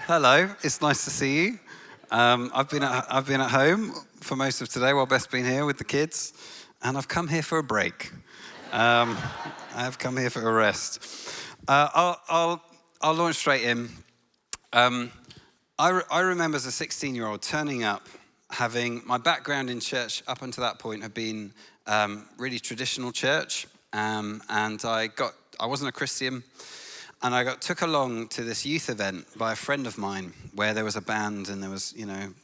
Hello, it's nice to see you. I've been at home for most of today while Beth's been here with the kids, and I've come here for a break. I've come here for a rest. I'll launch straight in. I remember as a 16-year-old turning up, having my background in church up until that point had been really traditional church, and I wasn't a Christian. And I took along to this youth event by a friend of mine where there was a band and there was,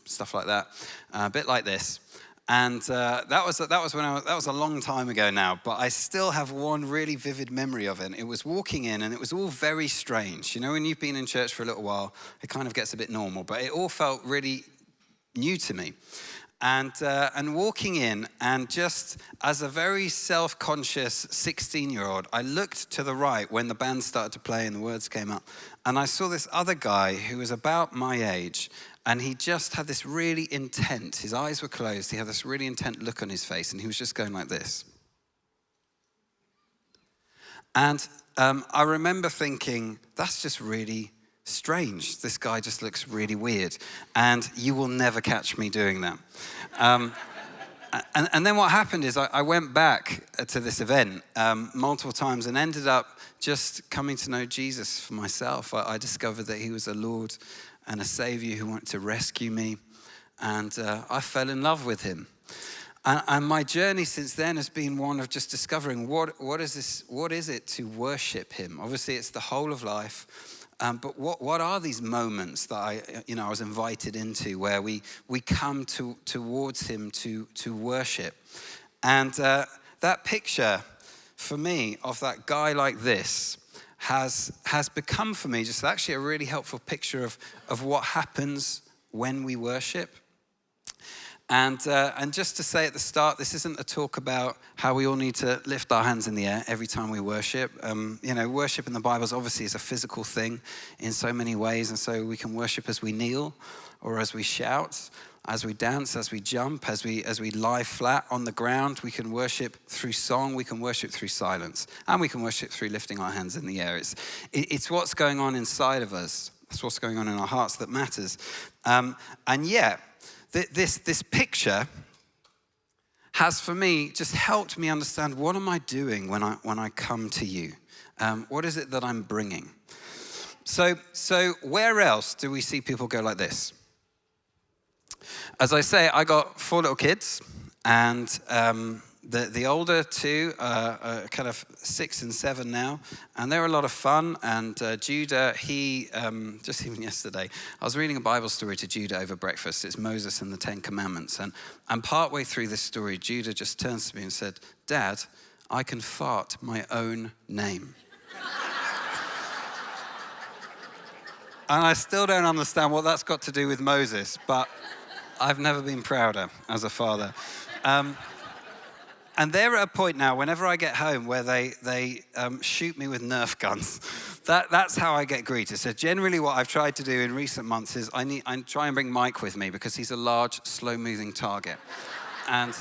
stuff like that, a bit like this. And that was a long time ago now, but I still have one really vivid memory of it. It was walking in and it was all very strange. You know, when you've been in church for a little while, it kind of gets a bit normal, but it all felt really new to me. And walking in, and just as a very self-conscious 16-year-old, I looked to the right when the band started to play and the words came up, and I saw this other guy who was about my age, and he just had this really intent, his eyes were closed, he had this really intent look on his face, and he was just going like this. And I remember thinking, that's just really strange. This guy just looks really weird, and you will never catch me doing that. And then what happened is I went back to this event multiple times and ended up just coming to know Jesus for myself. I discovered that he was a Lord and a Savior who wanted to rescue me, and I fell in love with him. And my journey since then has been one of just discovering what is it to worship him. Obviously, it's the whole of life. But what are these moments that I was invited into where we come towards him to worship? And that picture for me of that guy like this has become for me just actually a really helpful picture of what happens when we worship. And just to say at the start, this isn't a talk about how we all need to lift our hands in the air every time we worship. Worship in the Bible obviously is a physical thing in so many ways. And so we can worship as we kneel or as we shout, as we dance, as we jump, as we lie flat on the ground. We can worship through song, we can worship through silence, and we can worship through lifting our hands in the air. It's what's going on inside of us. That's what's going on in our hearts that matters. And yet, this picture has, for me, just helped me understand what am I doing when I come to you? What is it that I'm bringing? So where else do we see people go like this? As I say, I got 4 little kids, and the older 2 are kind of 6 and 7 now, and they're a lot of fun. And Judah, he, just even yesterday, I was reading a Bible story to Judah over breakfast. It's Moses and the 10 Commandments. And partway through this story, Judah just turns to me and said, "Dad, I can fart my own name." And I still don't understand what that's got to do with Moses, but I've never been prouder as a father. And they're at a point now, whenever I get home, where they shoot me with Nerf guns. That's how I get greeted. So generally what I've tried to do in recent months is I try and bring Mike with me because he's a large, slow-moving target. And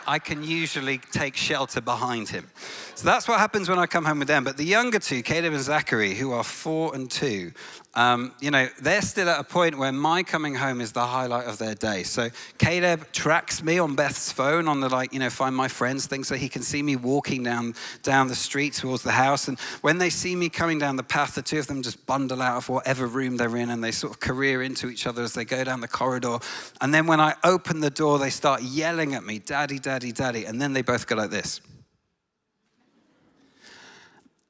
I can usually take shelter behind him. So that's what happens when I come home with them. But the younger 2, Caleb and Zachary, who are 4 and 2, they're still at a point where my coming home is the highlight of their day. So Caleb tracks me on Beth's phone on the find my friends thing, so he can see me walking down the street towards the house. And when they see me coming down the path, the 2 of them just bundle out of whatever room they're in, and they sort of career into each other as they go down the corridor. And then when I open the door, they start yelling at me, "Daddy, Daddy, Daddy." And then they both go like this.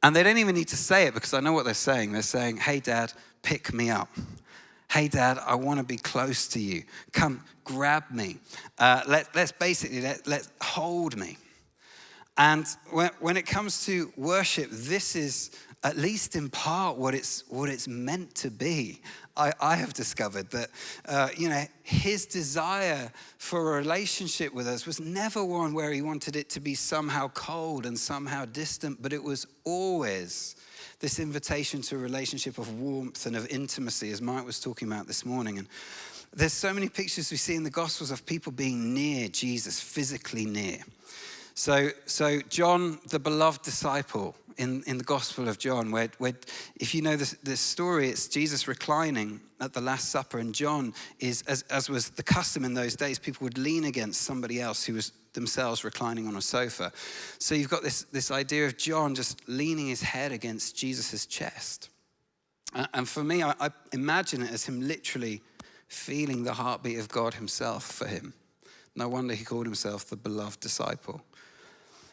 And they don't even need to say it because I know what they're saying. They're saying, "Hey, Dad, pick me up. Hey, Dad, I want to be close to you. Come, grab me. Let's hold me." And when it comes to worship, this is at least in part what it's meant to be. I have discovered that his desire for a relationship with us was never one where he wanted it to be somehow cold and somehow distant, but it was always this invitation to a relationship of warmth and of intimacy, as Mike was talking about this morning. And there's so many pictures we see in the Gospels of people being near Jesus, physically near. So John, the beloved disciple, in the Gospel of John, where if you know this story, it's Jesus reclining at the Last Supper, and John is, as was the custom in those days, people would lean against somebody else who was themselves reclining on a sofa. So you've got this idea of John just leaning his head against Jesus' chest. And for me, I imagine it as him literally feeling the heartbeat of God himself for him. No wonder he called himself the beloved disciple.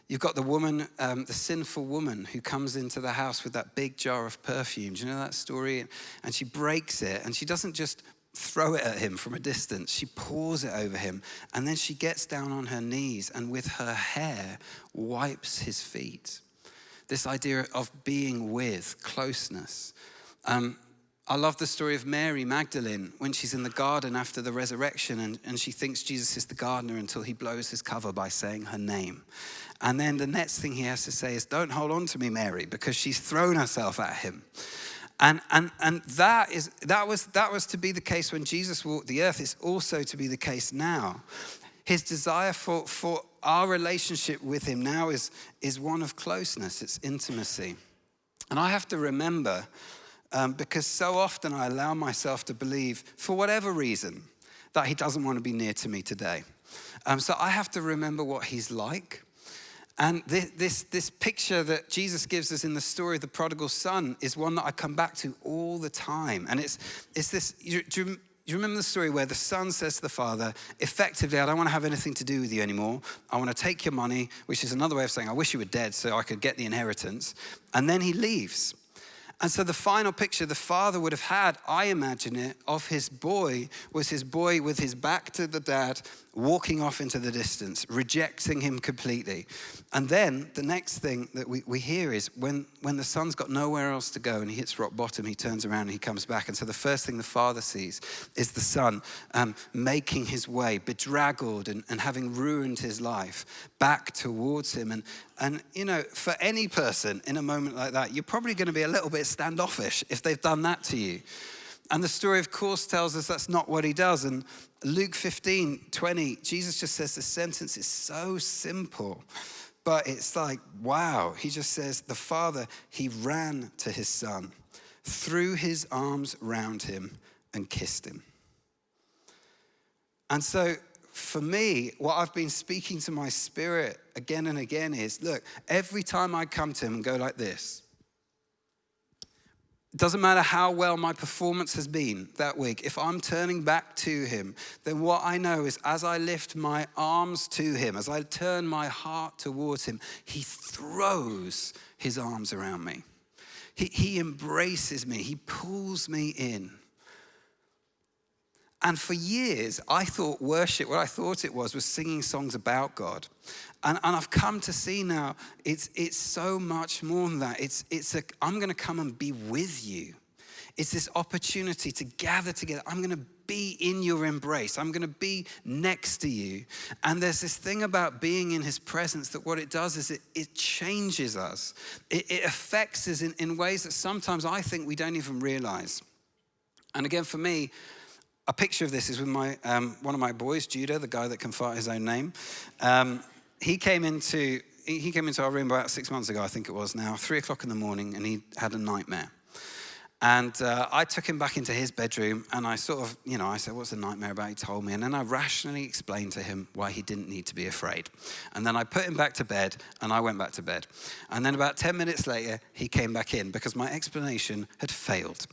You've got the woman, the sinful woman who comes into the house with that big jar of perfume. Do you know that story? And she breaks it, and she doesn't just throw it at him from a distance. She pours it over him, and then she gets down on her knees and with her hair wipes his feet. This idea of being with, closeness. I love the story of Mary Magdalene when she's in the garden after the resurrection, and she thinks Jesus is the gardener until he blows his cover by saying her name. And then the next thing he has to say is, "Don't hold on to me, Mary," because she's thrown herself at him. And that was to be the case when Jesus walked the earth. It's also to be the case now. His desire for our relationship with him now is one of closeness. It's intimacy. And I have to remember, because so often I allow myself to believe, for whatever reason, that he doesn't want to be near to me today. So I have to remember what he's like. And this picture that Jesus gives us in the story of the prodigal son is one that I come back to all the time. And it's this, do you remember the story where the son says to the father, effectively, "I don't want to have anything to do with you anymore. I want to take your money," which is another way of saying, "I wish you were dead so I could get the inheritance." And then he leaves. And so the final picture the father would have had, I imagine it, of his boy was his boy with his back to the dad, walking off into the distance, rejecting him completely. And then the next thing that we hear is when the son's got nowhere else to go and he hits rock bottom, he turns around and he comes back. And so the first thing the father sees is the son making his way, bedraggled and having ruined his life, back towards him. And you know, for any person in a moment like that, you're probably going to be a little bit standoffish if they've done that to you. And the story, of course, tells us that's not what he does. And Luke 15:20, Jesus just says the sentence is so simple, but it's like, wow. He just says, the father, he ran to his son, threw his arms around him and kissed him. And so for me, what I've been speaking to my spirit again and again is, look, every time I come to him and go like this, it doesn't matter how well my performance has been that week. If I'm turning back to him, then what I know is as I lift my arms to him, as I turn my heart towards him, he throws his arms around me. He embraces me. He pulls me in. And for years, I thought worship, what I thought it was singing songs about God. And I've come to see now, it's so much more than that. I'm going to come and be with you. It's this opportunity to gather together. I'm going to be in your embrace. I'm going to be next to you. And there's this thing about being in his presence that what it does is it changes us. It affects us in ways that sometimes I think we don't even realize. And again, for me, a picture of this is with my one of my boys, Judah, the guy that can fart his own name. He came into our room about 6 months ago, I think it was now, 3:00 in the morning, and he had a nightmare. And I took him back into his bedroom, and I sort of, I said, "What's the nightmare about?" He told me, and then I rationally explained to him why he didn't need to be afraid. And then I put him back to bed, and I went back to bed. And then about 10 minutes later, he came back in because my explanation had failed.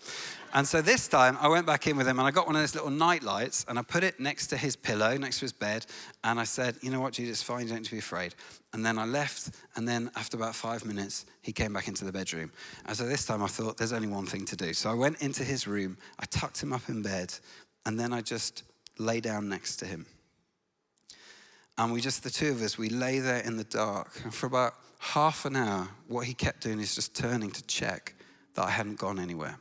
And so this time I went back in with him and I got one of those little night lights and I put it next to his pillow, next to his bed. And I said, "You know what, Jude, it's fine, you don't need to be afraid." And then I left, and then after about 5 minutes, he came back into the bedroom. And so this time I thought, there's only one thing to do. So I went into his room, I tucked him up in bed, and then I just lay down next to him. And the two of us, we lay there in the dark. And for about half an hour, what he kept doing is just turning to check that I hadn't gone anywhere.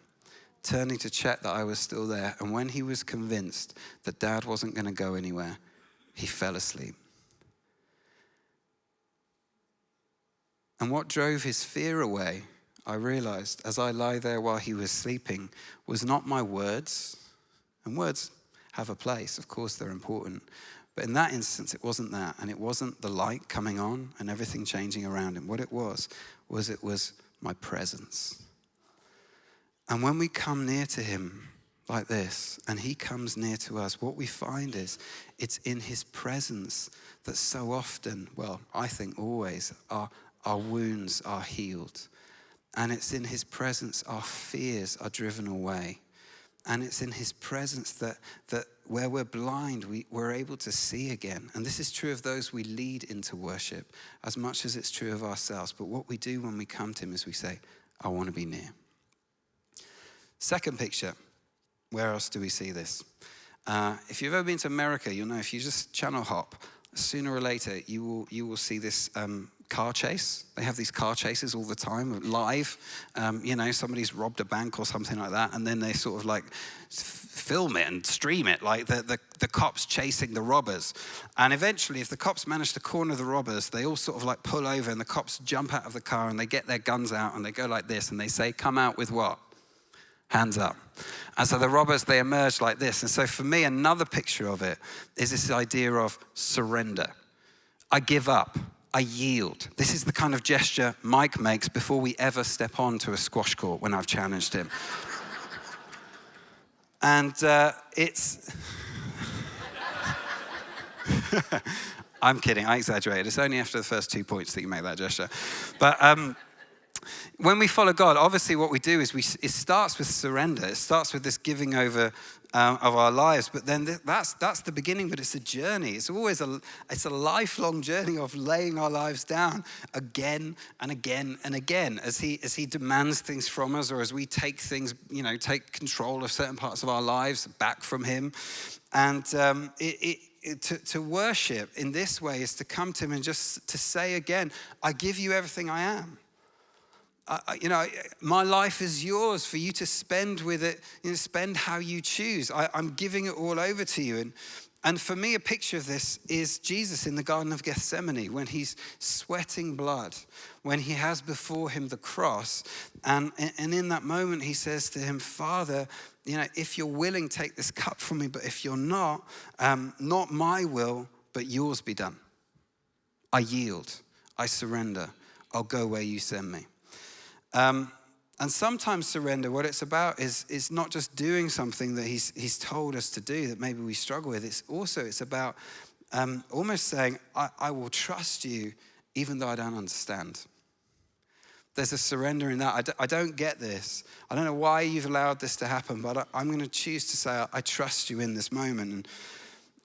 Turning to check that I was still there. And when he was convinced that Dad wasn't going to go anywhere, he fell asleep. And what drove his fear away, I realized as I lay there while he was sleeping, was not my words. And words have a place, of course they're important. But in that instance, it wasn't that. And it wasn't the light coming on and everything changing around him. What it was my presence. And when we come near to him like this, and he comes near to us, what we find is it's in his presence that so often, well, I think always, our wounds are healed. And it's in his presence our fears are driven away. And it's in his presence that where we're blind, we're able to see again. And this is true of those we lead into worship as much as it's true of ourselves. But what we do when we come to him is we say, I want to be near. Second picture, where else do we see this? If you've ever been to America, you'll know if you just channel hop, sooner or later you will see this car chase. They have these car chases all the time, live. Somebody's robbed a bank or something like that, and then they sort of like film it and stream it, like the cops chasing the robbers. And eventually, if the cops manage to corner the robbers, they all sort of like pull over, and the cops jump out of the car, and they get their guns out, and they go like this, and they say, come out with what? Hands up. And so the robbers, they emerge like this. And so for me, another picture of it is this idea of surrender. I give up. I yield. This is the kind of gesture Mike makes before we ever step onto a squash court when I've challenged him. And it's... I'm kidding. I exaggerated. It's only after the first 2 points that you make that gesture. But... when we follow God, obviously what we do is it starts with surrender. It starts with this giving over of our lives. But then that's the beginning, but it's a journey. It's always a lifelong journey of laying our lives down again and again and again as he demands things from us, or as we take things, take control of certain parts of our lives back from him. And to worship in this way is to come to him and just to say again, I give you everything I am. My life is yours for you to spend with it, spend how you choose. I'm giving it all over to you. And for me, a picture of this is Jesus in the Garden of Gethsemane when he's sweating blood, when he has before him the cross. And in that moment, he says to him, Father, if you're willing, take this cup from me. But if you're not my will, but yours be done. I yield. I surrender. I'll go where you send me. And sometimes surrender, what it's about is not just doing something that he's told us to do that maybe we struggle with. It's about almost saying, I will trust you even though I don't understand. There's a surrender in that. I don't get this. I don't know why you've allowed this to happen, but I'm going to choose to say, I trust you in this moment.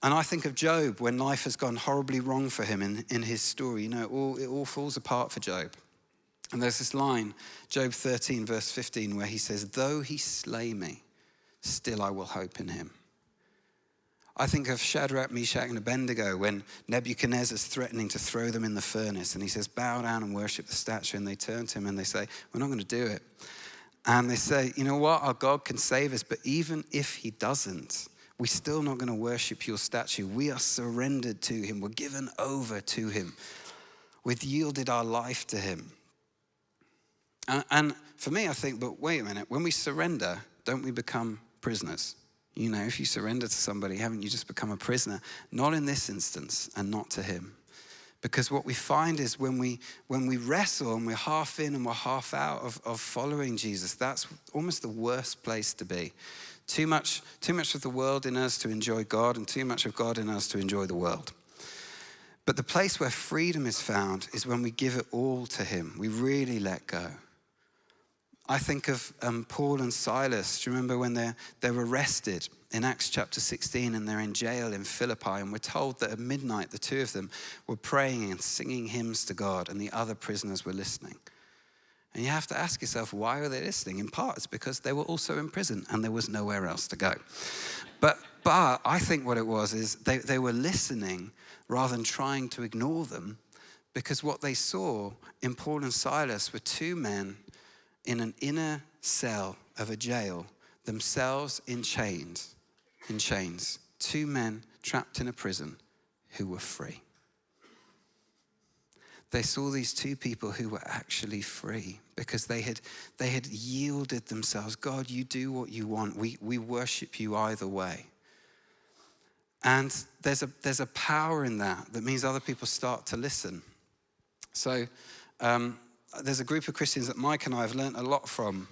And I think of Job when life has gone horribly wrong for him in his story. It all falls apart for Job. And there's this line, Job 13, verse 15, where he says, though he slay me, still I will hope in him. I think of Shadrach, Meshach, and Abednego when Nebuchadnezzar's threatening to throw them in the furnace. And he says, bow down and worship the statue. And they turn to him and they say, we're not going to do it. And they say, you know what? Our God can save us. But even if he doesn't, we're still not going to worship your statue. We are surrendered to him. We're given over to him. We've yielded our life to him. And for me, I think, but wait a minute, when we surrender, don't we become prisoners? If you surrender to somebody, haven't you just become a prisoner? Not in this instance, and not to him. Because what we find is when we wrestle and we're half in and we're half out of following Jesus, that's almost the worst place to be. Too much of the world in us to enjoy God, and too much of God in us to enjoy the world. But the place where freedom is found is when we give it all to him. We really let go. I think of Paul and Silas. Do you remember when they were arrested in Acts chapter 16 and they're in jail in Philippi, and we're told that at midnight the two of them were praying and singing hymns to God and the other prisoners were listening. And you have to ask yourself, why were they listening? In part, it's because they were also in prison and there was nowhere else to go. But I think what it was is they were listening rather than trying to ignore them, because what they saw in Paul and Silas were two men in an inner cell of a jail, themselves in chains, two men trapped in a prison who were free. They saw these two people who were actually free because they had yielded themselves. God, you do what you want. We worship you either way. And there's a power in that means other people start to listen. So there's a group of Christians that Mike and I have learned a lot from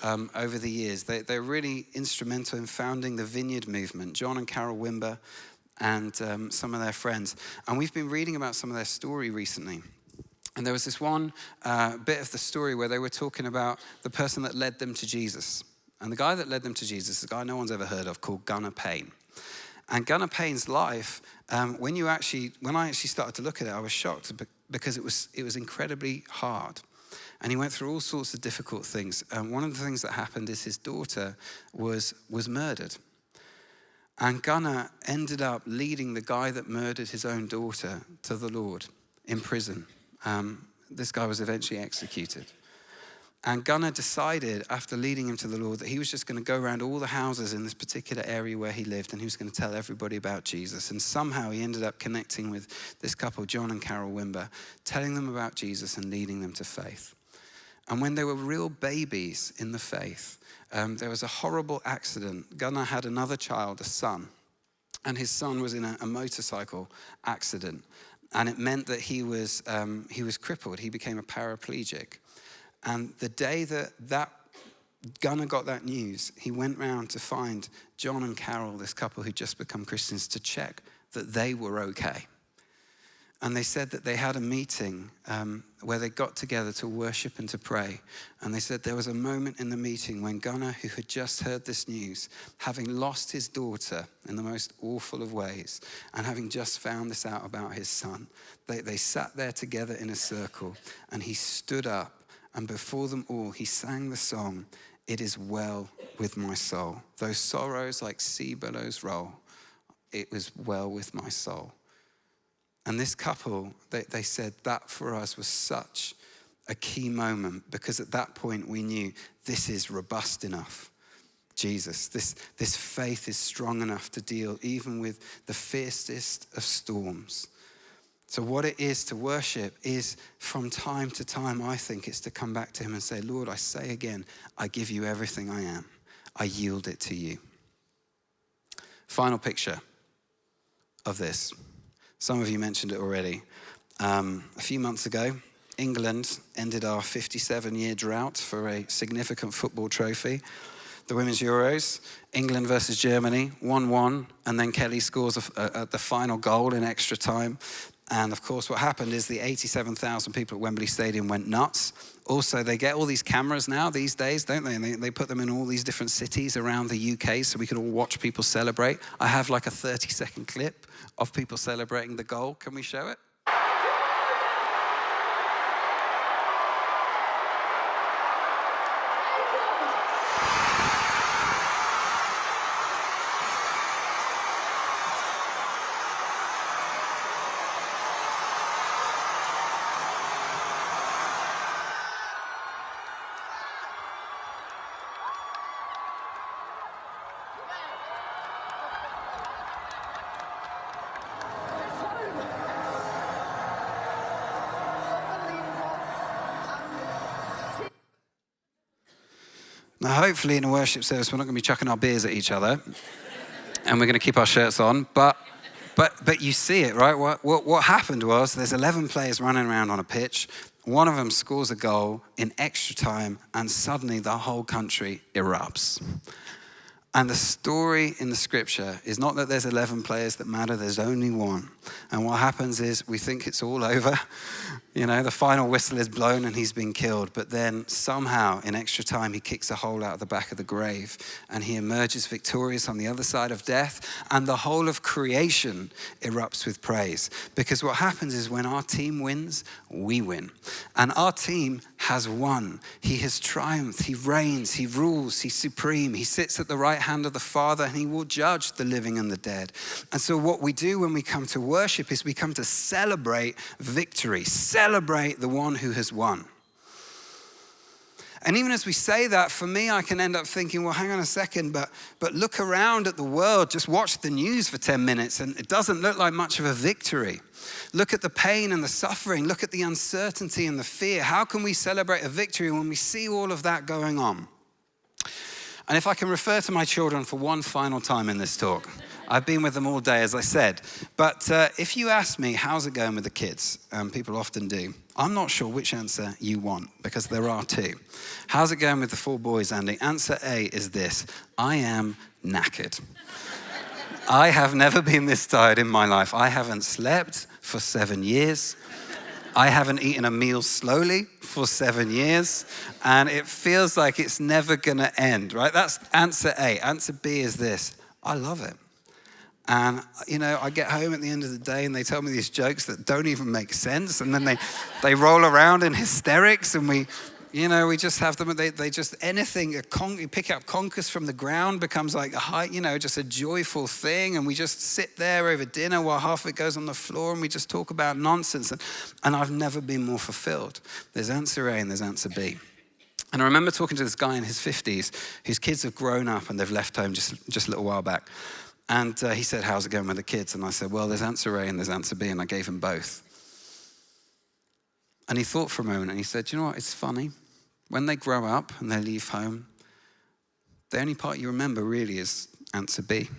over the years. They're really instrumental in founding the Vineyard movement, John and Carol Wimber and some of their friends. And we've been reading about some of their story recently. And there was this one bit of the story where they were talking about the person that led them to Jesus. And the guy that led them to Jesus is a guy no one's ever heard of called Gunnar Payne. And Gunnar Payne's life, when I actually started to look at it, I was shocked because it was incredibly hard. And he went through all sorts of difficult things. And one of the things that happened is his daughter was murdered. And Gunnar ended up leading the guy that murdered his own daughter to the Lord in prison. This guy was eventually executed. And Gunnar decided, after leading him to the Lord, that he was just going to go around all the houses in this particular area where he lived, and he was going to tell everybody about Jesus. And somehow he ended up connecting with this couple, John and Carol Wimber, telling them about Jesus and leading them to faith. And when they were real babies in the faith, there was a horrible accident. Gunnar had another child, a son, and his son was in a motorcycle accident. And it meant that he was crippled. He became a paraplegic. And the day that Gunnar got that news, he went round to find John and Carol, this couple who'd just become Christians, to check that they were okay. And they said that they had a meeting where they got together to worship and to pray. And they said there was a moment in the meeting when Gunnar, who had just heard this news, having lost his daughter in the most awful of ways, and having just found this out about his son, they sat there together in a circle, and he stood up, and before them all, he sang the song, "It is well with my soul. Those sorrows like sea billows roll. It was well with my soul." And this couple, they said that for us was such a key moment, because at that point we knew this is robust enough. Jesus, this faith is strong enough to deal even with the fiercest of storms. So what it is to worship is, from time to time, I think it's to come back to him and say, Lord, I say again, I give you everything I am. I yield it to you. Final picture of this. Some of you mentioned it already. A few months ago, England ended our 57-year drought for a significant football trophy. The Women's Euros, England versus Germany, 1-1, and then Kelly scores the final goal in extra time. And of course, what happened is the 87,000 people at Wembley Stadium went nuts. Also, they get all these cameras now these days, don't they? And they put them in all these different cities around the UK so we can all watch people celebrate. I have like a 30-second clip of people celebrating the goal. Can we show it? Now, hopefully in a worship service, we're not going to be chucking our beers at each other, and we're going to keep our shirts on. But you see it, right? What happened was there's 11 players running around on a pitch. One of them scores a goal in extra time, and suddenly the whole country erupts. And the story in the scripture is not that there's 11 players that matter, there's only one. And what happens is we think it's all over. You know, the final whistle is blown and he's been killed. But then somehow in extra time, he kicks a hole out of the back of the grave and he emerges victorious on the other side of death. And the whole of creation erupts with praise. Because what happens is when our team wins, we win. And our team has won. He has triumphed. He reigns. He rules. He's supreme. He sits at the right hand of the Father, and he will judge the living and the dead. And so what we do when we come to worship is we come to celebrate victory, celebrate the one who has won. And even as we say that, for me, I can end up thinking, well, hang on a second, but look around at the world, just watch the news for 10 minutes, and it doesn't look like much of a victory. Look at the pain and the suffering. Look at the uncertainty and the fear. How can we celebrate a victory when we see all of that going on? And if I can refer to my children for one final time in this talk, I've been with them all day, as I said. But if you ask me, how's it going with the kids? People often do. I'm not sure which answer you want because there are two. How's it going with the 4 boys, Andy? Answer A is this: I am knackered. I have never been this tired in my life. I haven't slept for 7 years. I haven't eaten a meal slowly for 7 years. And it feels like it's never gonna end, right? That's answer A. Answer B is this: I love it. And, I get home at the end of the day and they tell me these jokes that don't even make sense. And then they roll around in hysterics and we just have them. They just, anything, you pick up conkers from the ground becomes like just a joyful thing. And we just sit there over dinner while half of it goes on the floor and we just talk about nonsense. And I've never been more fulfilled. There's answer A and there's answer B. And I remember talking to this guy in his 50s whose kids have grown up and they've left home just a little while back. And he said, how's it going with the kids? And I said, well, there's answer A and there's answer B, and I gave him both. And he thought for a moment and he said, you know what, it's funny. When they grow up and they leave home, the only part you remember really is answer B.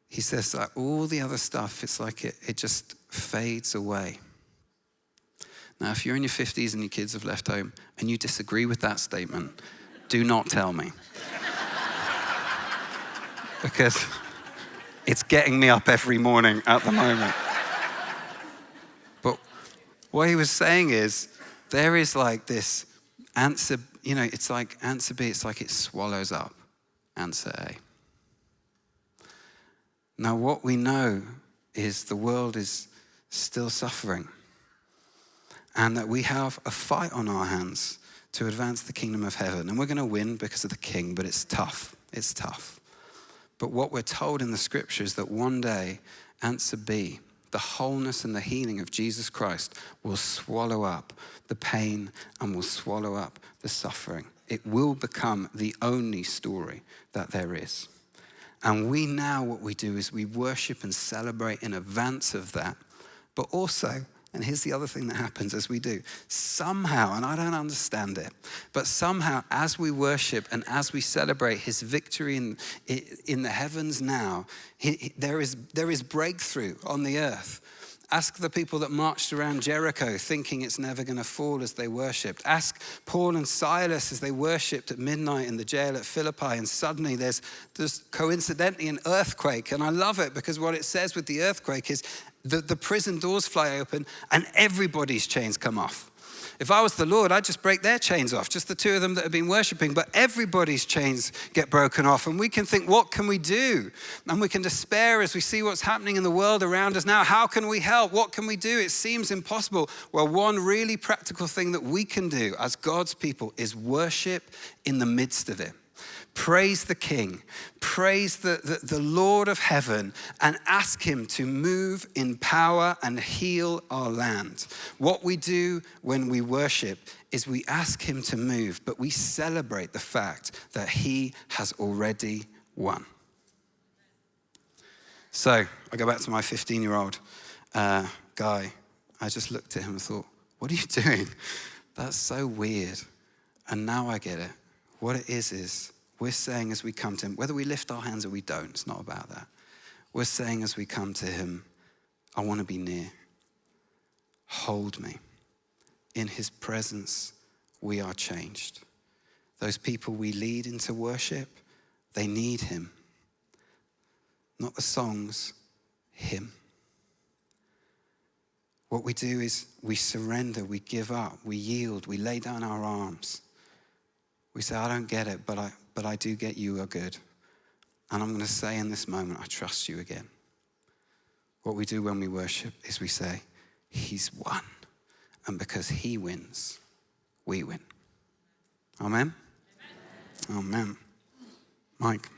He says that all the other stuff, it's like it just fades away. Now, if you're in your 50s and your kids have left home and you disagree with that statement, do not tell me. Because it's getting me up every morning at the moment. But what he was saying is, there is like this answer, it's like answer B, it's like it swallows up answer A. Now, what we know is the world is still suffering and that we have a fight on our hands to advance the kingdom of heaven. And we're going to win because of the king, but it's tough. It's tough. But what we're told in the scripture is that one day, answer B, the wholeness and the healing of Jesus Christ will swallow up the pain and will swallow up the suffering. It will become the only story that there is. And we now, what we do is we worship and celebrate in advance of that. But also, and here's the other thing that happens as we do. Somehow, and I don't understand it, but somehow as we worship and as we celebrate his victory in the heavens now, there is breakthrough on the earth. Ask the people that marched around Jericho thinking it's never going to fall as they worshipped. Ask Paul and Silas as they worshipped at midnight in the jail at Philippi, and suddenly there's coincidentally an earthquake. And I love it because what it says with the earthquake is the prison doors fly open and everybody's chains come off. If I was the Lord, I'd just break their chains off, just the two of them that have been worshiping, but everybody's chains get broken off. And we can think, what can we do? And we can despair as we see what's happening in the world around us now. How can we help? What can we do? It seems impossible. Well, one really practical thing that we can do as God's people is worship in the midst of it. Praise the King, praise the Lord of heaven, and ask him to move in power and heal our land. What we do when we worship is we ask him to move, but we celebrate the fact that he has already won. So I go back to my 15-year-old guy. I just looked at him and thought, what are you doing? That's so weird. And now I get it. What it is we're saying as we come to him, whether we lift our hands or we don't, it's not about that. We're saying as we come to him, I want to be near. Hold me. In his presence, we are changed. Those people we lead into worship, they need him. Not the songs, him. What we do is we surrender, we give up, we yield, we lay down our arms. We say, I don't get it, but I do get you are good. And I'm going to say in this moment, I trust you again. What we do when we worship is we say, he's won. And because he wins, we win. Amen? Amen. Amen. Mike.